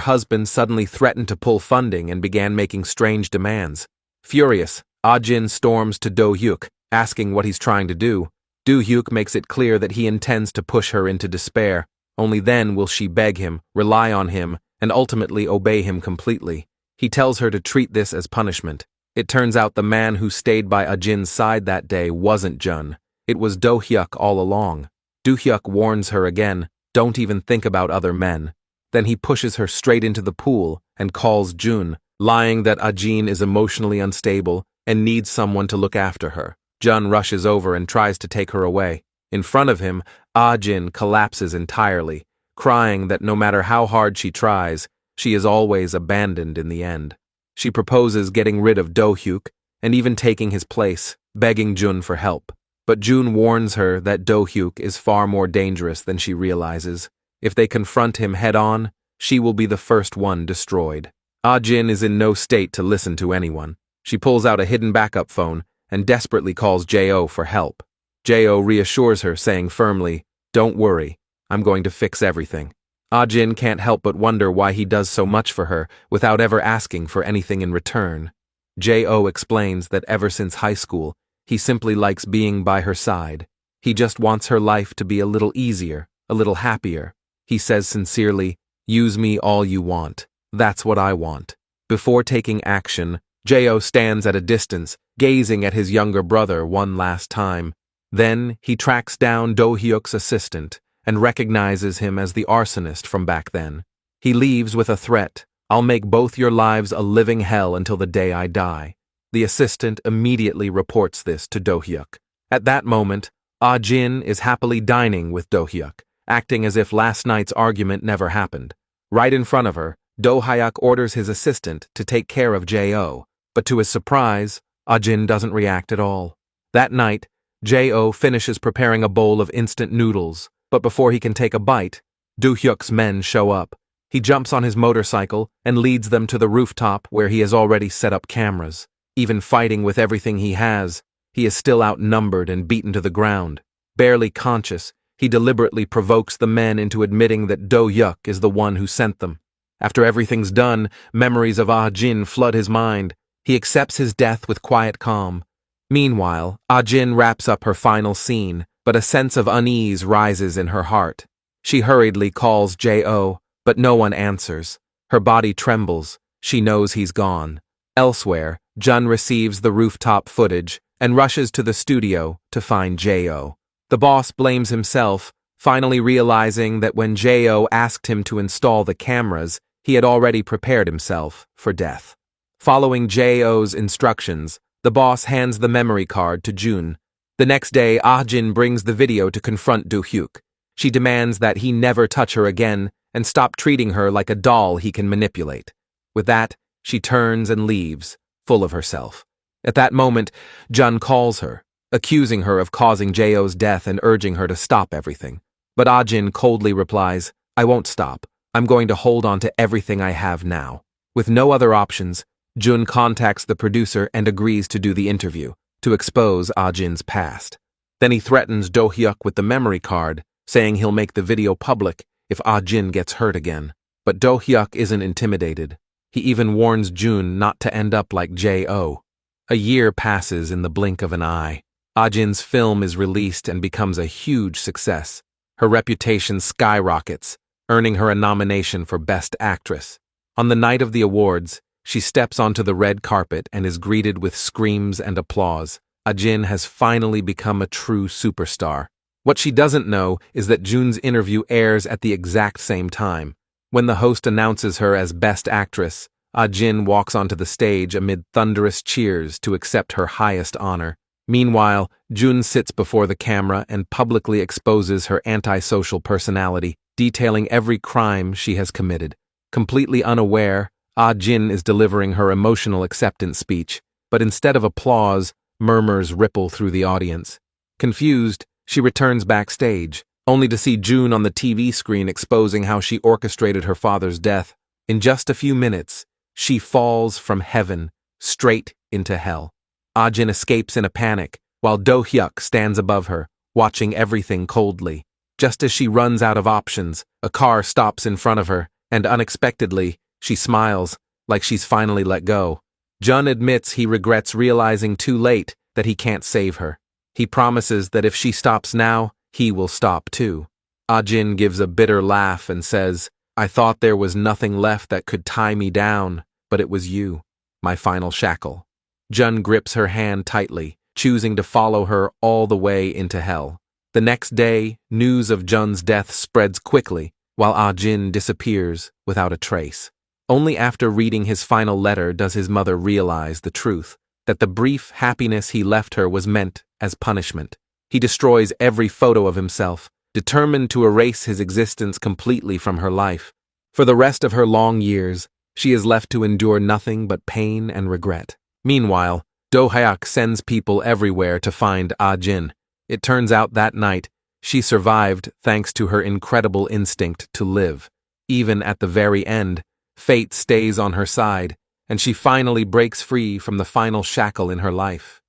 husband suddenly threatened to pull funding and began making strange demands. Furious, Ah-jin storms to Do-hyuk, asking what he's trying to do. Do-hyuk makes it clear that he intends to push her into despair. Only then will she beg him, rely on him, and ultimately obey him completely. He tells her to treat this as punishment. It turns out the man who stayed by Ah-jin's side that day wasn't Jun. It was Do-hyuk all along. Do-hyuk warns her again, don't even think about other men. Then he pushes her straight into the pool and calls Jun, lying that Ah-jin is emotionally unstable and needs someone to look after her. Jun rushes over and tries to take her away. In front of him, Ah-jin collapses entirely, crying that no matter how hard she tries, she is always abandoned in the end. She proposes getting rid of Do-hyuk and even taking his place, begging Jun for help. But Jun warns her that Do-hyuk is far more dangerous than she realizes. If they confront him head-on, she will be the first one destroyed. Ah-jin is in no state to listen to anyone. She pulls out a hidden backup phone and desperately calls Jo for help. Jo reassures her, saying firmly, "Don't worry, I'm going to fix everything." Ah-jin can't help but wonder why he does so much for her without ever asking for anything in return. Jo explains that ever since high school, he simply likes being by her side. He just wants her life to be a little easier, a little happier. He says sincerely, "Use me all you want. That's what I want." Before taking action, Jo stands at a distance, gazing at his younger brother one last time. Then he tracks down Do-hyuk's assistant and recognizes him as the arsonist from back then. He leaves with a threat, "I'll make both your lives a living hell until the day I die." The assistant immediately reports this to Do-hyuk. At that moment, Ah-jin is happily dining with Do-hyuk, acting as if last night's argument never happened. Right in front of her, Do-hyuk orders his assistant to take care of Jo, but to his surprise, Ah-jin doesn't react at all. That night, Jo finishes preparing a bowl of instant noodles, but before he can take a bite, Do-hyuk's men show up. He jumps on his motorcycle and leads them to the rooftop where he has already set up cameras. Even fighting with everything he has, he is still outnumbered and beaten to the ground. Barely conscious, he deliberately provokes the men into admitting that Do-hyuk is the one who sent them. After everything's done, memories of Ah Jin flood his mind. He accepts his death with quiet calm. Meanwhile, Ah Jin wraps up her final scene, but a sense of unease rises in her heart. She hurriedly calls Jo, but no one answers. Her body trembles. She knows he's gone. Elsewhere, Jun receives the rooftop footage and rushes to the studio to find Jo. The boss blames himself, finally realizing that when Jo asked him to install the cameras, he had already prepared himself for death. Following Jo's instructions, the boss hands the memory card to Jun. The next day, Ah Jin brings the video to confront Do Hyuk. She demands that he never touch her again and stop treating her like a doll he can manipulate. With that, she turns and leaves, full of herself. At that moment, Jun calls her, accusing her of causing Jo's death and urging her to stop everything. But Ah Jin coldly replies, "I won't stop. I'm going to hold on to everything I have now." With no other options, Jun contacts the producer and agrees to do the interview, to expose Ah Jin's past. Then he threatens Do Hyuk with the memory card, saying he'll make the video public if Ah Jin gets hurt again. But Do Hyuk isn't intimidated. He even warns Jun not to end up like Jo. A year passes in the blink of an eye. Ah Jin's film is released and becomes a huge success. Her reputation skyrockets, earning her a nomination for Best Actress. On the night of the awards, she steps onto the red carpet and is greeted with screams and applause. Ah Jin has finally become a true superstar. What she doesn't know is that Jun's interview airs at the exact same time. When the host announces her as Best Actress, Ah Jin walks onto the stage amid thunderous cheers to accept her highest honor. Meanwhile, Jun sits before the camera and publicly exposes her antisocial personality, detailing every crime she has committed. Completely unaware, Ah Jin is delivering her emotional acceptance speech, but instead of applause, murmurs ripple through the audience. Confused, she returns backstage, only to see Jun on the TV screen exposing how she orchestrated her father's death. In just a few minutes, she falls from heaven straight into hell. Ah Jin escapes in a panic, while Do Hyuk stands above her, watching everything coldly. Just as she runs out of options, a car stops in front of her, and unexpectedly, she smiles, like she's finally let go. Jun admits he regrets realizing too late that he can't save her. He promises that if she stops now, he will stop too. Ah Jin gives a bitter laugh and says, "I thought there was nothing left that could tie me down, but it was you, my final shackle." Jun grips her hand tightly, choosing to follow her all the way into hell. The next day, news of Jun's death spreads quickly, while Ah Jin disappears without a trace. Only after reading his final letter does his mother realize the truth, that the brief happiness he left her was meant as punishment. He destroys every photo of himself, determined to erase his existence completely from her life. For the rest of her long years, she is left to endure nothing but pain and regret. Meanwhile, Do Hyuk sends people everywhere to find Ah Jin. It turns out that night, she survived thanks to her incredible instinct to live. Even at the very end, fate stays on her side, and she finally breaks free from the final shackle in her life.